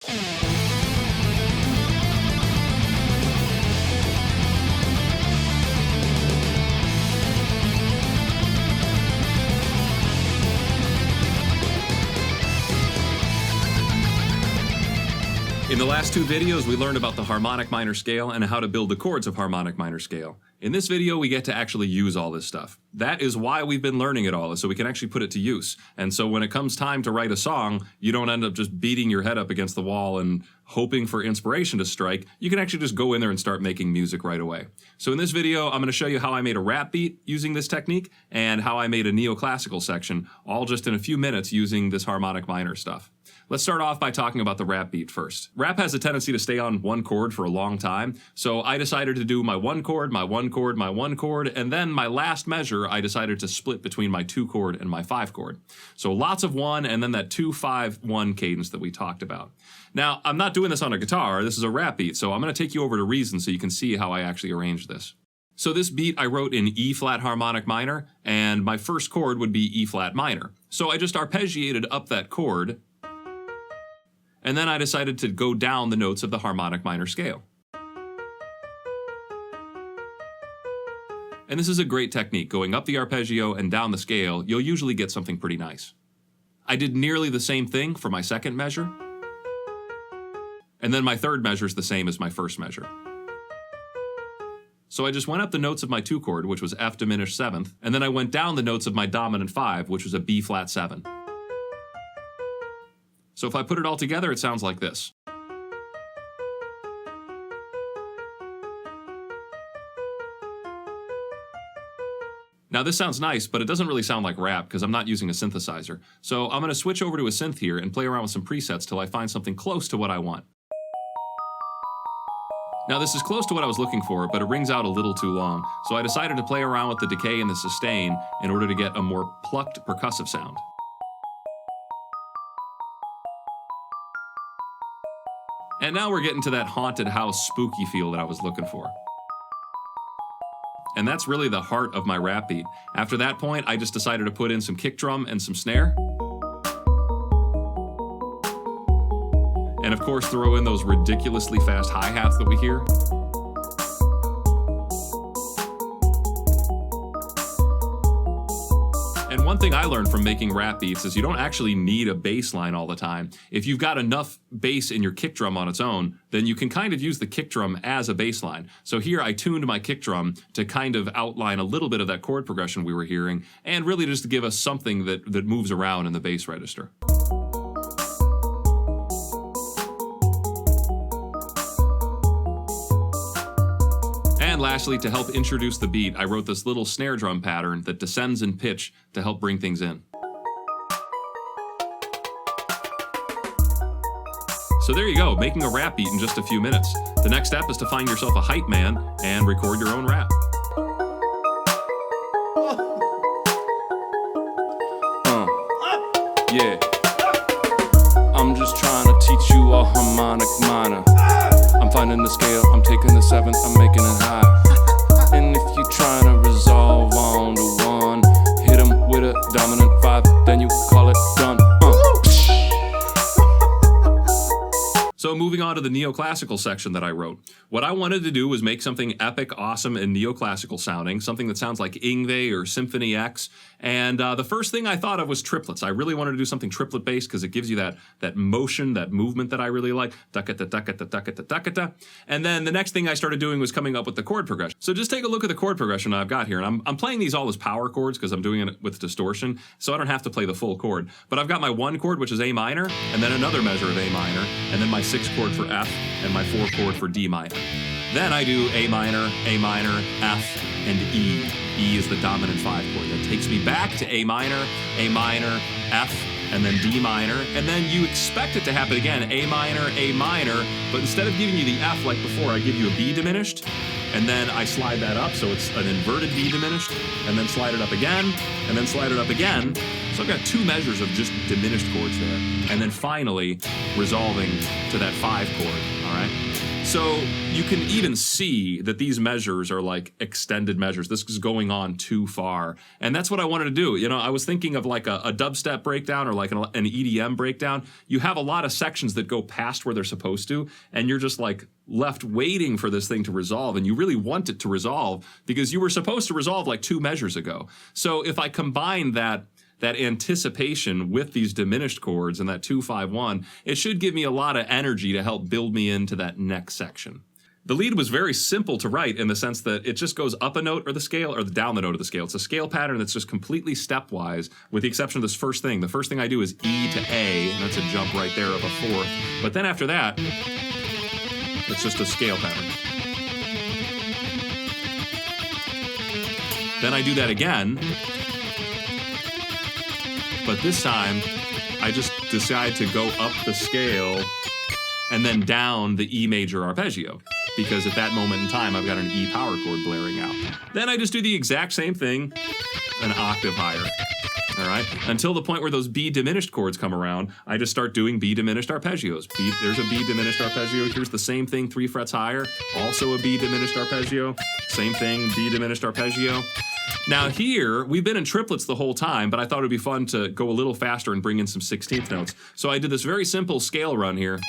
In the last two videos, we learned about the harmonic minor scale and how to build the chords of harmonic minor scale. In this video, we get to actually use all this stuff. That is why we've been learning it all, is so we can actually put it to use. And so when it comes time to write a song, you don't end up just beating your head up against the wall and hoping for inspiration to strike. You can actually just go in there and start making music right away. So in this video, I'm going to show you how I made a rap beat using this technique and how I made a neoclassical section, all just in a few minutes using this harmonic minor stuff. Let's start off by talking about the rap beat first. Rap has a tendency to stay on one chord for a long time, so I decided to do my one chord, my one chord, my one chord, and then my last measure I decided to split between my 2 chord and my 5 chord. So lots of 1 and then that 2-5-1 cadence that we talked about. Now, I'm not doing this on a guitar, this is a rap beat, so I'm going to take you over to Reason so you can see how I actually arranged this. So this beat I wrote in E-flat harmonic minor, and my first chord would be E-flat minor. So I just arpeggiated up that chord, and then I decided to go down the notes of the harmonic minor scale. And this is a great technique. Going up the arpeggio and down the scale, you'll usually get something pretty nice. I did nearly the same thing for my second measure. And then my third measure is the same as my first measure. So I just went up the notes of my 2 chord, which was F diminished 7th, and then I went down the notes of my dominant 5, which was a B flat 7. So if I put it all together, it sounds like this. Now this sounds nice, but it doesn't really sound like rap because I'm not using a synthesizer. So I'm going to switch over to a synth here and play around with some presets till I find something close to what I want. Now this is close to what I was looking for, but it rings out a little too long, so I decided to play around with the decay and the sustain in order to get a more plucked percussive sound. And now we're getting to that haunted house spooky feel that I was looking for. And that's really the heart of my rap beat. After that point, I just decided to put in some kick drum and some snare. And of course, throw in those ridiculously fast hi-hats that we hear. And one thing I learned from making rap beats is you don't actually need a bass line all the time. If you've got enough bass in your kick drum on its own, then you can kind of use the kick drum as a bass line. So here I tuned my kick drum to kind of outline a little bit of that chord progression we were hearing, and really just to give us something that moves around in the bass register. And lastly, to help introduce the beat, I wrote this little snare drum pattern that descends in pitch to help bring things in. So there you go, making a rap beat in just a few minutes. The next step is to find yourself a hype man and record your own rap. Yeah. I'm just trying to teach you a harmonic minor. I'm finding the scale, I'm taking the 7th, I'm making it high. And if you're trying to resolve on the 1, hit 'em with a dominant 5, then you call it done. So moving on to the neoclassical section that I wrote. What I wanted to do was make something epic, awesome, and neoclassical sounding, something that sounds like Yngwie or Symphony X. And the first thing I thought of was triplets. I really wanted to do something triplet-based because it gives you that motion, that movement that I really like. Da-ka-da-da-ka-da-da-ka-da-da-ka-da. And then the next thing I started doing was coming up with the chord progression. So just take a look at the chord progression I've got here. And I'm playing these all as power chords because I'm doing it with distortion, so I don't have to play the full chord. But I've got my 1 chord, which is A minor, and then another measure of A minor, and then my 6 chord for F, and my 4 chord for D minor. Then I do A minor, F, and E. E is the dominant 5 chord. That takes me back to A minor, F, and then D minor, and then you expect it to happen again, A minor, but instead of giving you the F like before, I give you a B diminished, and then I slide that up, so it's an inverted D diminished, and then slide it up again, and then slide it up again. So I've got 2 measures of just diminished chords there, and then finally resolving to that 5 chord, all right? So you can even see that these measures are like extended measures. This is going on too far. And that's what I wanted to do. You know, I was thinking of like a dubstep breakdown or like an EDM breakdown. You have a lot of sections that go past where they're supposed to, and you're just like left waiting for this thing to resolve, and you really want it to resolve because you were supposed to resolve like 2 measures ago. So if I combine that anticipation with these diminished chords and that 2-5-1, it should give me a lot of energy to help build me into that next section. The lead was very simple to write in the sense that it just goes up a note or the scale or down the note of the scale. It's a scale pattern that's just completely stepwise with the exception of this first thing. The first thing I do is E to A, and that's a jump right there of a 4th. But then after that, it's just a scale pattern. Then I do that again. But this time, I just decide to go up the scale and then down the E major arpeggio, because at that moment in time, I've got an E power chord blaring out. Then I just do the exact same thing, an octave higher, all right? Until the point where those B diminished chords come around, I just start doing B diminished arpeggios. There's a B diminished arpeggio. Here's the same thing, 3 frets higher, also a B diminished arpeggio. Same thing, B diminished arpeggio. Now here, we've been in triplets the whole time, but I thought it would be fun to go a little faster and bring in some 16th notes. So I did this very simple scale run here,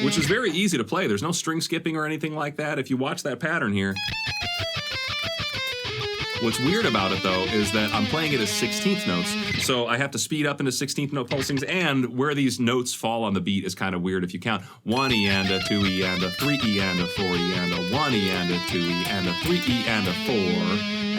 which is very easy to play. There's no string skipping or anything like that. If you watch that pattern here, what's weird about it, though, is that I'm playing it as 16th notes, so I have to speed up into 16th note pulsings, and where these notes fall on the beat is kind of weird if you count 1 E and a 2 E and a 3 E and a 4 E and a 1 E and a 2 E and a 3 E and a 4,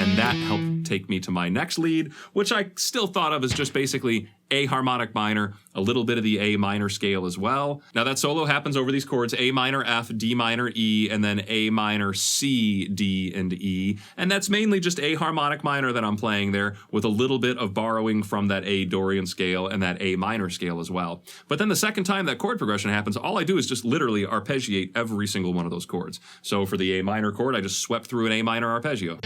and that helped take me to my next lead, which I still thought of as just basically A harmonic minor, a little bit of the A minor scale as well. Now that solo happens over these chords, A minor, F, D minor, E, and then A minor, C, D, and E. And that's mainly just A harmonic minor that I'm playing there with a little bit of borrowing from that A Dorian scale and that A minor scale as well. But then the second time that chord progression happens, all I do is just literally arpeggiate every single one of those chords. So for the A minor chord, I just swept through an A minor arpeggio.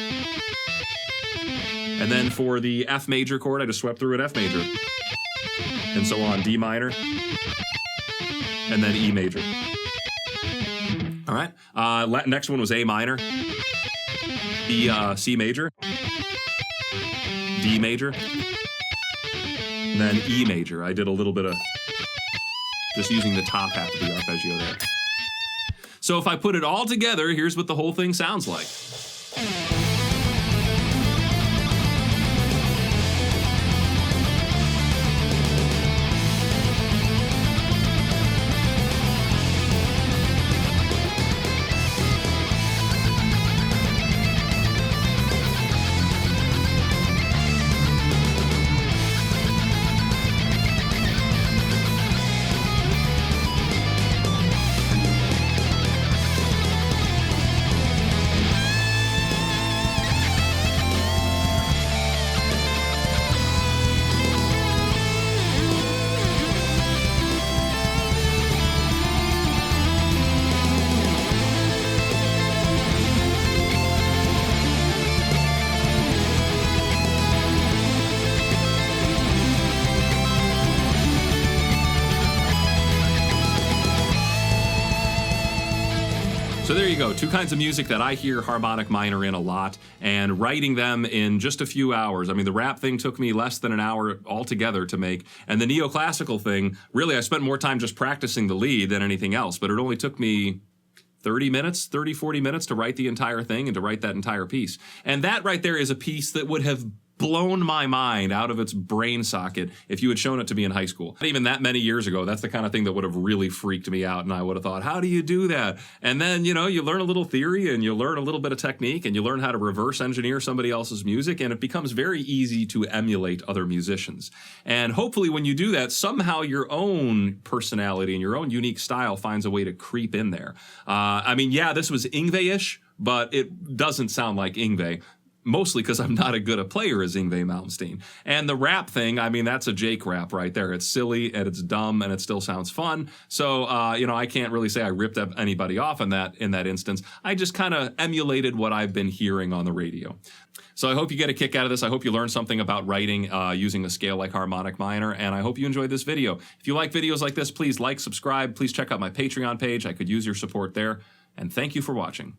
And then for the F major chord, I just swept through an F major. And so on, D minor, and then E major. All right, next one was A minor, C major, D major, and then E major. I did a little bit of just using the top half of the arpeggio there. So if I put it all together, here's what the whole thing sounds like. So there you go, 2 kinds of music that I hear harmonic minor in a lot, and writing them in just a few hours. I mean, the rap thing took me less than an hour altogether to make, and the neoclassical thing, really I spent more time just practicing the lead than anything else, but it only took me 40 minutes to write the entire thing and to write that entire piece. And that right there is a piece that would have blown my mind out of its brain socket if you had shown it to me in high school. Not even that many years ago, that's the kind of thing that would have really freaked me out, and I would have thought, how do you do that? And then, you know, you learn a little theory and you learn a little bit of technique and you learn how to reverse engineer somebody else's music, and it becomes very easy to emulate other musicians. And hopefully when you do that, somehow your own personality and your own unique style finds a way to creep in there. I mean, yeah, this was Yngwie-ish, but it doesn't sound like Yngwie. mostly because I'm not as good a player as Yngwie Malmsteen. And the rap thing, I mean, that's a Jake rap right there. It's silly and it's dumb and it still sounds fun. So, you know, I can't really say I ripped up anybody off in that instance. I just kind of emulated what I've been hearing on the radio. So I hope you get a kick out of this. I hope you learned something about writing using a scale like harmonic minor, and I hope you enjoyed this video. If you like videos like this, please like, subscribe. Please check out my Patreon page. I could use your support there. And thank you for watching.